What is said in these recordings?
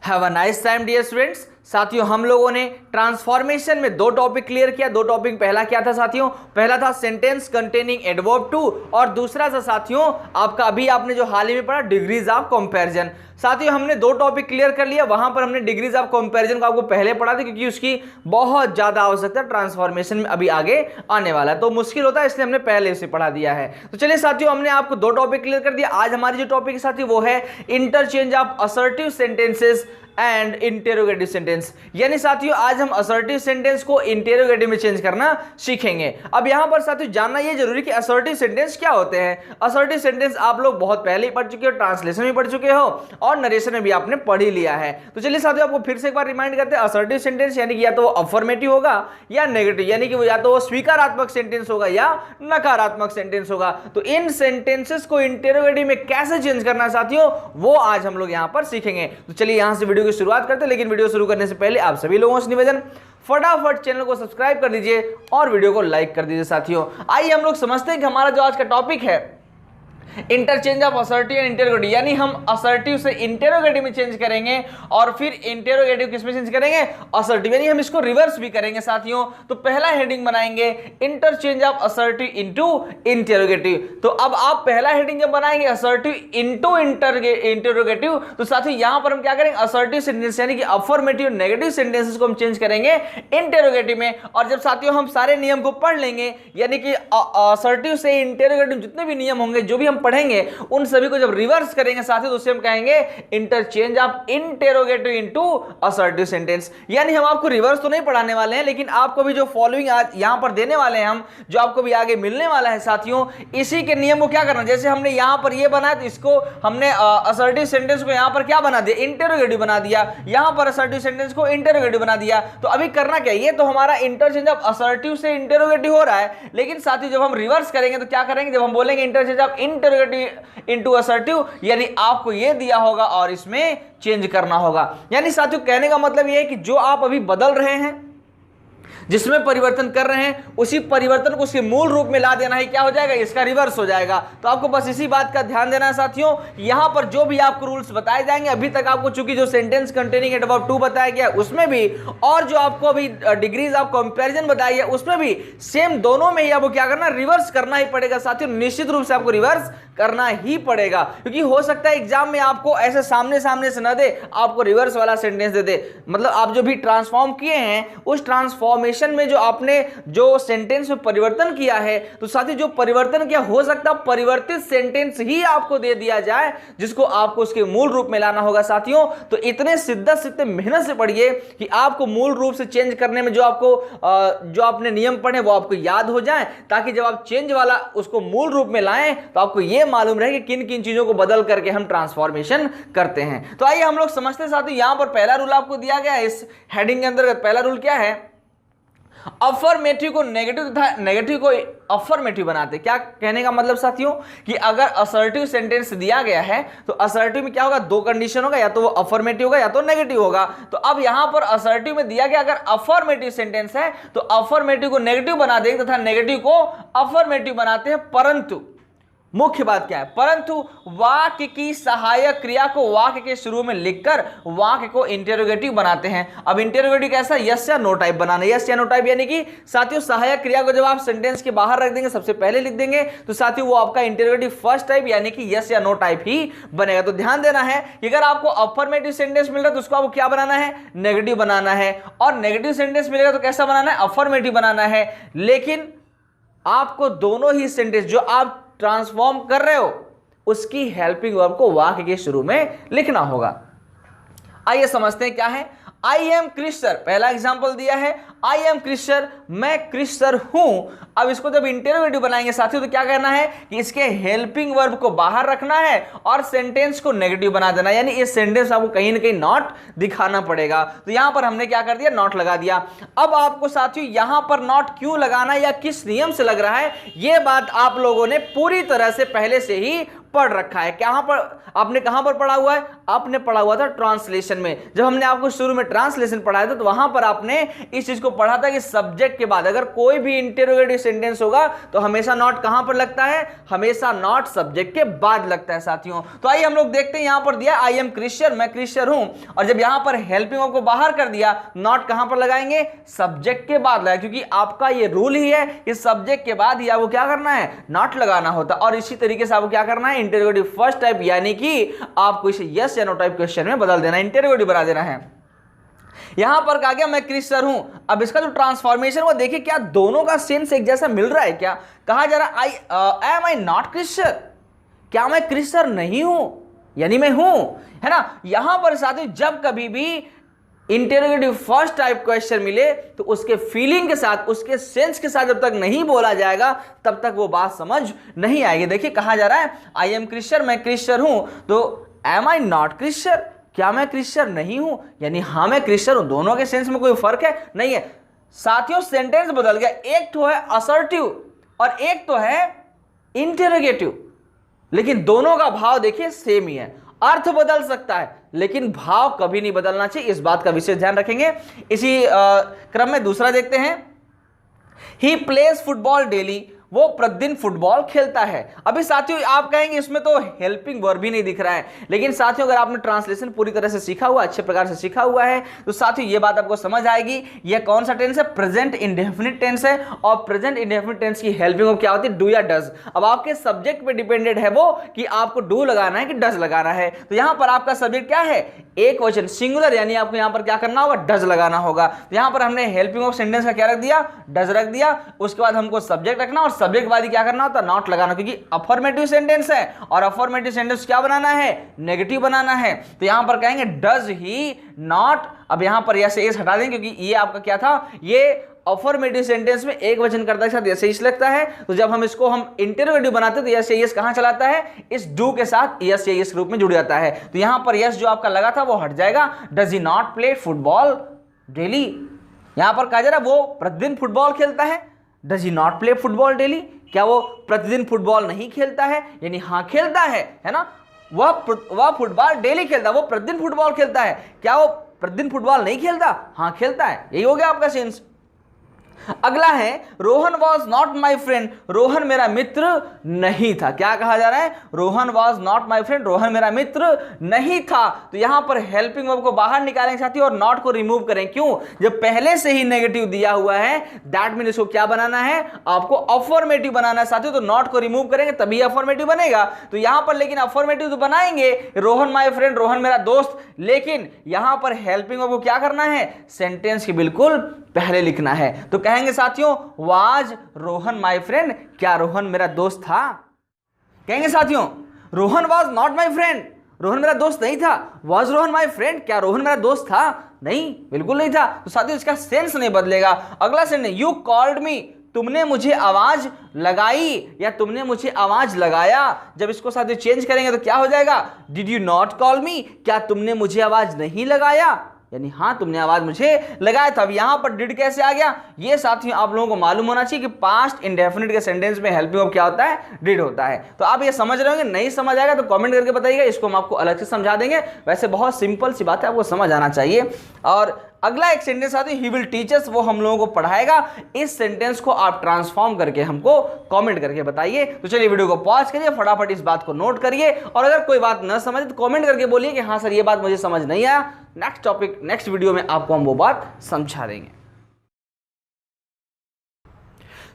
Have a nice time dear students. साथियों हम लोगों ने ट्रांसफॉर्मेशन में दो टॉपिक क्लियर किया। दो टॉपिक पहला क्या था साथियों? पहला था सेंटेंस कंटेनिंग एडवर्ब टू और दूसरा था साथियों आपका अभी आपने जो हाल ही में पढ़ा डिग्रीज ऑफ कंपैरिजन। साथियों हमने दो टॉपिक क्लियर कर लिया। वहां पर हमने डिग्रीज ऑफ कंपैरिजन को आपको पहले पढ़ा था क्योंकि उसकी बहुत ज्यादा आवश्यकता ट्रांसफॉर्मेशन में अभी आगे आने वाला है, तो मुश्किल होता है इसलिए हमने पहले उसे पढ़ा दिया है। तो चलिए साथियों हमने आपको दो टॉपिक क्लियर कर दिया। आज हमारी जो टॉपिक है साथियों वो है interchange of assertive sentences and interrogative sentence. यानी साथियों आज हम असर्टिव सेंटेंस को इंटेरोगेटिव में चेंज करना सीखेंगे। अब यहां पर साथियों जानना यह जरूरी कि असर्टिव सेंटेंस क्या होते हैं। असर्टिव सेंटेंस आप लोग बहुत पहले ही पढ़ चुके हो, ट्रांसलेशन में पढ़ चुके हो और नरेशन में भी आपने पढ़ ही लिया है। तो चलिए साथियों आपको फिर से एक बार रिमाइंड करते हैं। असर्टिव सेंटेंस यानी कि या तो वो अफर्मेटिव होगा या नेगेटिव, यानी कि वो या तो वो स्वीकारात्मक सेंटेंस होगा या नकारात्मक सेंटेंस होगा। तो इन सेंटेंसेस को इंटेरोगेटिव में कैसे चेंज करना है साथियों वो आज हम लोग यहां पर सीखेंगे। तो चलिए यहां से वीडियो की शुरुआत करते हैं, लेकिन वीडियो शुरू करने से पहले आप सभी लोगों से निवेदन फटाफट चैनल को सब्सक्राइब कर दीजिए और वीडियो को लाइक कर दीजिए। साथियों आइए हम लोग समझते हैं कि हमारा जो आज का टॉपिक है interchange of assertive and interrogative, यानी हम असर्टिव से इंटेरोगेटिव में चेंज करेंगे और फिर इंटेरोगेटिव किस में चेंज करेंगे? असर्टिव, यानी हम इसको रिवर्स भी करेंगे साथियों। तो पहला हेडिंग बनाएंगे interchange of assertive into interrogative. तो अब आप पहला हेडिंग जब बनाएंगे असर्टिव इनटू इंटेरोगेटिव, तो साथियों यहां पर हम क्या करेंगे? असर्टिव सेंटेंस यानी कि अफर्मेटिव नेगेटिव सेंटेंसेस को हम चेंज करेंगे इंटेरोगेटिव में। और जब साथियों हम सारे नियम को पढ़ लेंगे, यानी कि असर्टिव से इंटेरोगेटिव जितने भी नियम होंगे जो भी हम पढ़ेंगे उन सभी को जब रिवर्स करेंगे साथियों तो उसे हम कहेंगे interchange of interrogative into assertive sentence. यानी हम आपको रिवर्स तो नहीं पढ़ाने वाले हैं, लेकिन आपको भी जो फॉलोइंग आज यहां पर देने वाले हैं हम, जो आपको भी आगे मिलने वाला है साथियों, इसी के नियम को क्या करना, जैसे हमने यहां पर ये बनाया तो इसको हमने असर्टिव सेंटेंस को यहां पर क्या बना दिया? इंटेरोगेटिव बना दिया। यहां पर असर्टिव सेंटेंस को इंटेरोगेटिव बना दिया। तो अभी करना क्या? ये तो हमारा इंटरचेंज ऑफ असर्टिव से इंटेरोगेटिव हो रहा है, लेकिन साथियों जब हम रिवर्स करेंगे तो क्या करेंगे? जब हम बोलेंगे interchange of interrogative into assertive, यानी आपको यह दिया होगा और इसमें चेंज करना होगा। यानी साथियों कहने का मतलब यह है कि जो आप अभी बदल रहे हैं, जिसमें परिवर्तन कर रहे हैं, उसी परिवर्तन को उसके मूल रूप में ला देना है। क्या हो जाएगा? इसका रिवर्स हो जाएगा। तो आपको बस इसी बात का ध्यान देना है साथियों। यहां पर जो भी आपको रूल्स बताए जाएंगे, अभी तक आपको चूंकि जो सेंटेंस कंटेनिंग एडवर्ब टू बताया गया उसमें भी, और जो आपको अभी डिग्रीज ऑफ कंपैरिजन बताया गया उसमें भी सेम, दोनों में ही आपको क्या करना? रिवर्स करना ही पड़ेगा साथियों। निश्चित रूप से आपको रिवर्स करना ही पड़ेगा, क्योंकि हो सकता है एग्जाम में आपको ऐसे सामने सामने से न दे, आपको रिवर्स वाला सेंटेंस दे दे। मतलब आप जो भी ट्रांसफॉर्म किए हैं उस ट्रांसफॉर्मेशन में जो आपने जो सेंटेंस में परिवर्तन किया है, तो साथी जो परिवर्तन किया हो सकता है परिवर्तित सेंटेंस ही आपको दे दिया जाए जिसको आपको उसके मूल रूप में लाना होगा साथियों। तो इतने शिद्दत से, इतने मेहनत से पढ़िए कि आपको मूल रूप से चेंज करने में जो आपने नियम पढ़े वो आपको याद हो जाए, ताकि जब आप चेंज वाला उसको मूल रूप में लाएं तो आपको यह मालूम रहे कि किन किन चीजों को बदल करके हम ट्रांसफॉर्मेशन करते हैं। तो आइए हम लोग समझते हैं साथियों। यहां पर पहला रूल आपको दिया गया है इस हेडिंग के अंतर्गत। पहला रूल क्या है? अफर्मेटिव को नेगेटिव तथा नेगेटिव को अफर्मेटिव बनाते। क्या कहने का मतलब साथियों कि अगर असर्टिव सेंटेंस दिया गया है तो असर्टिव में क्या होगा? दो कंडीशन होगा, या तो वो अफर्मेटिव होगा या तो नेगेटिव होगा। तो अब यहां पर असर्टिव में दिया गया अगर अफर्मेटिव सेंटेंस है तो अफर्मेटिव को नेगेटिव बना देंगे तथा नेगेटिव को अफर्मेटिव बनाते हैं। परंतु मुख्य बात क्या है? परंतु वाक्य की सहायक क्रिया को वाक्य के शुरू में लिखकर वाक्य को इंटेरोगेटिव बनाते हैं। अब इंटेरोगेटिव कैसा? यस या नो टाइप बनाना। यस या नो टाइप यानी कि साथियों सहायक क्रिया को जब आप सेंटेंस के बाहर रख देंगे, सबसे पहले लिख देंगे, तो साथियों वो आपका इंटेरोगेटिव फर्स्ट टाइप यानी कि यस या नो टाइप ही बनेगा। तो ध्यान देना है कि अगर आपको अफर्मेटिव सेंटेंस मिल रहा है तो उसको आपको क्या बनाना है? नेगेटिव बनाना है। और नेगेटिव सेंटेंस मिलेगा तो कैसा बनाना है? अफर्मेटिव बनाना है। लेकिन आपको दोनों ही सेंटेंस जो आप ट्रांसफॉर्म कर रहे हो उसकी हेल्पिंग वर्ब को वाक्य के शुरू में लिखना होगा। आइए समझते हैं क्या है। आई एम क्रिस्टर, पहला एग्जांपल दिया है आई एम क्रिस्टर, मैं क्रिस्टर हूं। अब इसको जब इंटेरोगेटिव बनाएंगे साथियों तो क्या करना है कि इसके हेल्पिंग वर्ब को बाहर रखना है और सेंटेंस को नेगेटिव बना देना, यानी इस सेंटेंस आपको कहीं ना कहीं नॉट दिखाना पड़ेगा। तो यहां पर हमने क्या कर दिया? नॉट लगा दिया। अब आपको साथियों यहां पर नॉट क्यों लगाना या किस नियम से लग रहा है, यह बात आप लोगों ने पूरी तरह से पहले से ही पढ़ रखा है। कहां पर आपने कहां पर पढ़ा हुआ है? आपने पढ़ा हुआ था ट्रांसलेशन में। जब हमने आपको शुरू में ट्रांसलेशन पढ़ाया था तो वहां पर आपने इस चीज को पढ़ा था कि सब्जेक्ट के बाद अगर कोई भी इंटेरोगेटिव सेंटेंस होगा तो हमेशा नॉट कहां पर लगता है, हमेशा नॉट सब्जेक्ट के बाद लगता है साथियों। तो आइए हम लोग देखते हैं, यहां पर दिया आई एम क्रिश्चियन, मैं क्रिश्चियन हूं, और जब यहां पर हेल्पिंग वर्ब को बाहर कर दिया, नॉट कहां पर लगाएंगे, सब्जेक्ट के बाद लगाएंगे, क्योंकि आपका ये रूल ही है कि सब्जेक्ट के बाद ही आपको क्या करना है, नॉट लगाना होता। और इसी तरीके से आपको क्या करना है, इंटेरोगेटिव फर्स्ट टाइप यानी कि आपको इसे यस या नो टाइप क्वेश्चन में बदल देना, इंटेरोगेटिव बना देना है। यहां पर कहा गया मैं क्रिश्चियन हूं, अब इसका जो ट्रांसफॉर्मेशन वो देखिए क्या दोनों का सेंस एक जैसा मिल रहा है क्या। कहा जा रहा है एम आई नॉट क्रिश्चियन, क्या मैं क्रिश्चियन नहीं हूं, यानी मैं हूं, है ना। यहां पर साथियों जब कभी भी इंटेरोगेटिव फर्स्ट टाइप क्वेश्चन मिले तो उसके फीलिंग के साथ, उसके सेंस के साथ जब तक नहीं बोला जाएगा तब तक वो बात समझ नहीं आएगी। देखिए कहा जा रहा है आई एम क्रिश्चियन, मैं क्रिश्चियन हूं, तो एम आई नॉट क्रिश्चियन, क्या मैं क्रिश्चियन नहीं हूं, यानी हाँ मैं क्रिश्चियन हूं। दोनों के सेंस में कोई फर्क है नहीं है साथियों, सेंटेंस बदल गया, एक तो है असर्टिव और एक तो है इंटेरोगेटिव, लेकिन दोनों का भाव देखिए सेम ही है। अर्थ बदल सकता है लेकिन भाव कभी नहीं बदलना चाहिए, इस बात का विशेष ध्यान रखेंगे। इसी क्रम में दूसरा देखते हैं, ही प्लेज फुटबॉल डेली, वो प्रतिदिन फुटबॉल खेलता है। अभी साथियों आप कहेंगे इसमें तो हेल्पिंग वर्ब भी नहीं दिख रहा है, लेकिन साथियों अगर आपने ट्रांसलेशन पूरी तरह से सीखा हुआ, अच्छे प्रकार से सीखा हुआ है, तो साथियों ये बात आपको समझ आएगी यह कौन सा टेंस है, प्रेजेंट इंडेफिनिट टेंस है। और प्रेजेंट इंडेफिनिट टेंस की हेल्पिंग वर्ब क्या होती है, डू या डज। अब आपके सब्जेक्ट पे डिपेंडेंट है वो कि आपको डू लगाना है कि डज लगाना है। तो यहां पर आपका सब्जेक्ट क्या है, एक वचन सिंगुलर, यानी आपको यहां पर क्या करना होगा, डज लगाना होगा। तो यहां पर हमने हेल्पिंग ऑफ सेंटेंस का क्या रख दिया, डज रख दिया। उसके बाद हमको सब्जेक्ट रखना और सब्जेक्ट बाद क्या करना होता है, नॉट लगाना, क्योंकि अफर्मेटिव सेंटेंस है और अफर्मेटिव सेंटेंस क्या बनाना है, नेगेटिव बनाना है। तो यहां पर कहेंगे डज ही नॉट, अब यहां पर यस एस हटा देंगे क्योंकि ये आपका क्या था, ये अफर्मेटिव सेंटेंस में एक वचन करता के साथ यस एस लगता है। तो जब हम इसको हम इंटेरोगेटिव बनाते हैं तो यस एस कहां चलाता है, इस डू के साथ यस एस रूप में जुड़ जाता है। तो यहां पर यस जो आपका लगा था वो हट जाएगा। Does he not play football daily, यहां पर कहा जा रहा है वो प्रतिदिन फुटबॉल खेलता है। Does he not play football daily, क्या वो प्रतिदिन फुटबॉल नहीं खेलता है, यानी हाँ खेलता है ना। वह फुटबॉल डेली खेलता है, वो प्रतिदिन फुटबॉल खेलता है, क्या वो प्रतिदिन फुटबॉल नहीं खेलता, हाँ खेलता है। यही हो गया आपका सेंस। अगला है Rohan was not my friend, Rohan मेरा मित्र नहीं था। क्या कहा जा रहा है, Rohan was not my friend, Rohan मेरा मित्र नहीं था। तो यहां पर हेल्पिंग वर्ब को बाहर निकालेंगे साथियों और नॉट को रिमूव करें। क्यों, जब पहले से ही नेगेटिव दिया हुआ है दैट मीन इसको क्या बनाना है, आपको अफर्मेटिव बनाना है साथियों। तो नॉट को रिमूव करेंगे तभी अफर्मेटिव बनेगा। तो यहां पर लेकिन अफर्मेटिव तो बनाएंगे, रोहन माई फ्रेंड, रोहन मेरा दोस्त, लेकिन यहां पर हेल्पिंग वर्ब को क्या करना है, सेंटेंस के बिल्कुल पहले लिखना है। तो कहेंगे साथियों वाज रोहन माय फ्रेंड, क्या रोहन मेरा दोस्त था। कहेंगे साथियों Rohan was not my friend, Rohan मेरा दोस्त नहीं था। वाज रोहन माय फ्रेंड, क्या रोहन मेरा दोस्त था, नहीं बिल्कुल नहीं था। तो साथियों इसका सेंस नहीं बदलेगा। अगला सेंटेंस, यू कॉल्ड मी, तुमने मुझे आवाज लगाई या तुमने मुझे आवाज लगाया। जब इसको साथियों चेंज करेंगे तो क्या हो जाएगा, डिड यू नॉट कॉल मी, क्या तुमने मुझे आवाज नहीं लगाया, यानी हाँ तुमने आवाज मुझे लगाया था। अब यहां पर डिड कैसे आ गया, ये साथियों आप लोगों को मालूम होना चाहिए कि पास्ट इंडेफिनिट के सेंटेंस में हेल्पिंग वर्ब क्या होता है, डिड होता है। तो आप ये समझ रहे होंगे, नहीं समझ आएगा तो कमेंट करके बताइएगा, इसको हम आपको अलग से समझा देंगे। वैसे बहुत सिंपल सी बात है, आपको समझ आना चाहिए। और अगला एक सेंटेंस आती है ही विल टीच अस, वो हम लोगों को पढ़ाएगा। इस सेंटेंस को आप ट्रांसफॉर्म करके हमको कमेंट करके बताइए। तो चलिए वीडियो को पॉज करिए, फटाफट इस बात को नोट करिए, और अगर कोई बात न समझे तो कमेंट करके बोलिए कि हाँ सर ये बात मुझे समझ नहीं आया। नेक्स्ट टॉपिक नेक्स्ट वीडियो में आपको हम वो बात समझा देंगे।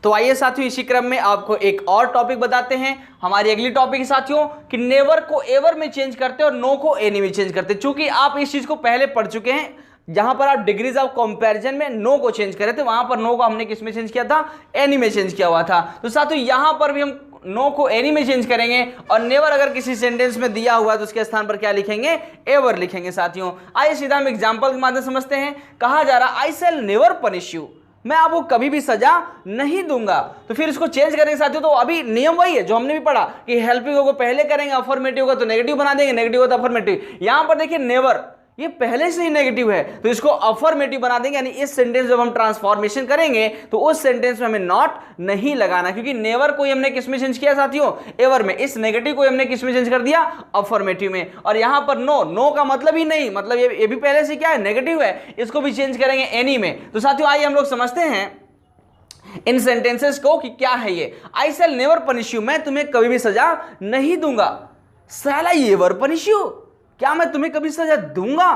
तो आइए साथियों इसी क्रम में आपको एक और टॉपिक बताते हैं। हमारी अगली टॉपिक है साथियों कि नेवर को एवर में चेंज करते हैं और नो को एनी में चेंज करते हैं। चूंकि आप इस चीज को पहले पढ़ चुके हैं, जहां पर आप डिग्रीज ऑफ कंपैरिजन में नो को चेंज करे थे, वहां पर नो को हमने किस में चेंज किया था, एनी में चेंज किया हुआ था। तो साथियों यहां पर भी हम नो को एनी में चेंज करेंगे और नेवर अगर किसी सेंटेंस में दिया हुआ है तो उसके स्थान पर क्या लिखेंगे, एवर लिखेंगे साथियों। आइए सीधा हम एग्जांपल के माध्यम से समझते हैं। कहा जा रहा आई शैल नेवर पनिश यू, मैं आपको कभी भी सजा नहीं दूंगा। तो फिर इसको चेंज करेंगे साथियों, तो अभी नियम वही है जो हमने भी पढ़ा कि हेल्पिंग को पहले करेंगे, अफर्मेटिव का तो नेगेटिव बना देंगे, नेगेटिव का तो अफर्मेटिव। यहां पर देखिए नेवर, ये पहले से ही नेगेटिव है, तो इसको अफर्मेटिव बना देंगे, यानी इस सेंटेंस जब हम ट्रांसफॉर्मेशन करेंगे तो उस सेंटेंस में हमें नॉट नहीं लगाना, क्योंकि नेवर को हमने किस में चेंज किया साथियों, एवर में। इस नेगेटिव को हमने किस में चेंज कर दिया, अफर्मेटिव में। और यहां पर नो, नो का मतलब ही नहीं, मतलब ये भी पहले से क्या है, नेगेटिव है, इसको भी चेंज करेंगे एनी में। तो साथियों आइए हम लोग समझते हैं इन सेंटेंसेस को कि क्या है ये। आई शैल नेवर पनिश यू, मैं तुम्हें कभी भी सजा नहीं दूंगा। शैल आई एवर पनिश यू, क्या मैं तुम्हें कभी सजा दूंगा,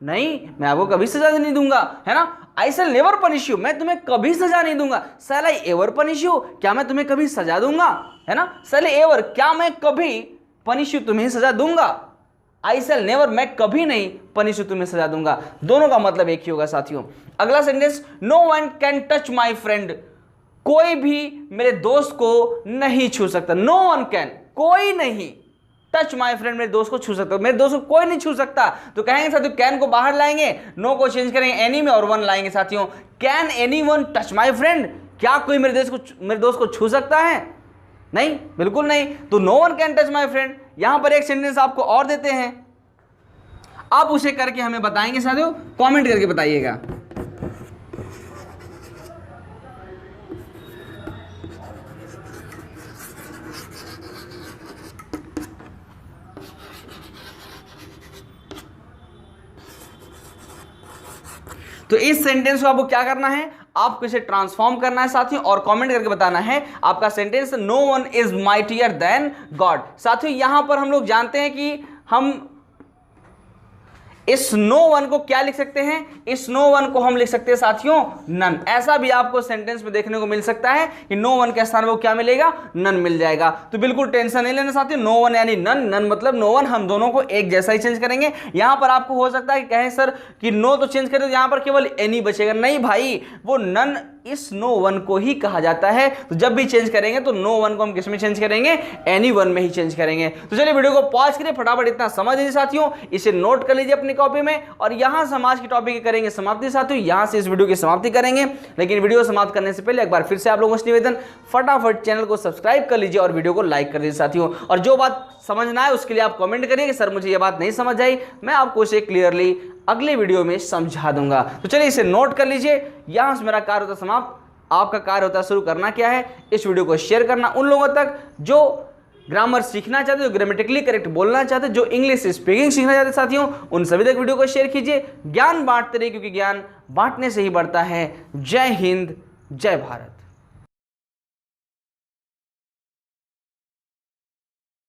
नहीं, मैं आपको कभी सजा नहीं दूंगा, है ना। आई शैल नेवर पनिश यू, मैं तुम्हें कभी सजा नहीं दूंगा। शैल आई एवर पनिश यू, क्या मैं तुम्हें कभी सजा दूंगा, है ना। शैल एवर, क्या मैं कभी पनिश यू, तुम्हें सजा दूंगा। आई शैल नेवर, मैं कभी नहीं पनिश यू, तुम्हें सजा दूंगा। दोनों का मतलब एक ही होगा साथियों। अगला sentence, no one can touch my friend, कोई भी मेरे दोस्त को नहीं छू सकता। नो वन कैन, कोई नहीं, टच माई फ्रेंड, मेरे दोस्त को छू सकता, मेरे दोस्त को कोई नहीं छू सकता। तो कहेंगे साथियों कैन को बाहर लाएंगे, नो को चेंज करेंगे एनी में और वन लाएंगे साथियों। Can any one touch my friend, क्या कोई मेरे दोस्त को छू सकता है, नहीं, बिल्कुल नहीं। तो no one can touch my friend. यहां पर एक सेंटेंस आपको और देते हैं, आप उसे करके हमें बताएंगे साथियों, कमेंट करके बताइएगा। तो इस सेंटेंस को आपको क्या करना है, आपको इसे ट्रांसफॉर्म करना है साथियों, और कमेंट करके बताना है आपका sentence. No one is mightier than God. साथियों यहां पर हम लोग जानते हैं कि हम इस नो वन को क्या लिख सकते हैं, इस नो वन को हम लिख सकते हैं साथियों नन। ऐसा भी आपको सेंटेंस में देखने को मिल सकता है कि नो वन के स्थान पर क्या मिलेगा, नन मिल जाएगा। तो बिल्कुल टेंशन नहीं लेना साथियों, नो वन यानी नन, नन मतलब नो वन, हम दोनों को एक जैसा ही चेंज करेंगे। यहां पर आपको हो सकता है कि कहें सर कि नो तो चेंज करें तो यहां पर केवल एनी बचेगा, नहीं भाई, वो नन इस नो वन को ही कहा जाता है। तो जब भी चेंज करेंगे तो नो वन को हम किस में चेंज करेंगे, एनी वन में ही चेंज करेंगे। तो चलिए वीडियो को पॉज करिए, फटाफट इतना समझ लीजिए साथियों, इसे नोट कर लीजिए अपनी कॉपी में। और यहां समाज की टॉपिक करेंगे समाप्ति साथियों, यहां से इस वीडियो की समाप्ति करेंगे। लेकिन वीडियो समाप्त करने से पहले एक बार फिर से आप लोगों से निवेदन, फटाफट चैनल को सब्सक्राइब कर लीजिए और वीडियो को लाइक कर दीजिए साथियों। और जो बात समझना है उसके लिए आप कमेंट करिए कि सर मुझे ये बात नहीं समझ आई, मैं आपको इसे क्लियरली अगले वीडियो में समझा दूंगा। तो चलिए इसे नोट कर लीजिए, यहां से मेरा कार्य होता समाप्त, आपका कार्य होता शुरू। करना क्या है, इस वीडियो को शेयर करना उन लोगों तक जो ग्रामर सीखना चाहते, जो ग्रामेटिकली करेक्ट बोलना चाहते, जो इंग्लिश स्पीकिंग सीखना चाहते साथियों, उन सभी तक वीडियो को शेयर कीजिए। ज्ञान बांटते रहिए, क्योंकि ज्ञान बांटने से ही बढ़ता है। जय हिंद, जय भारत।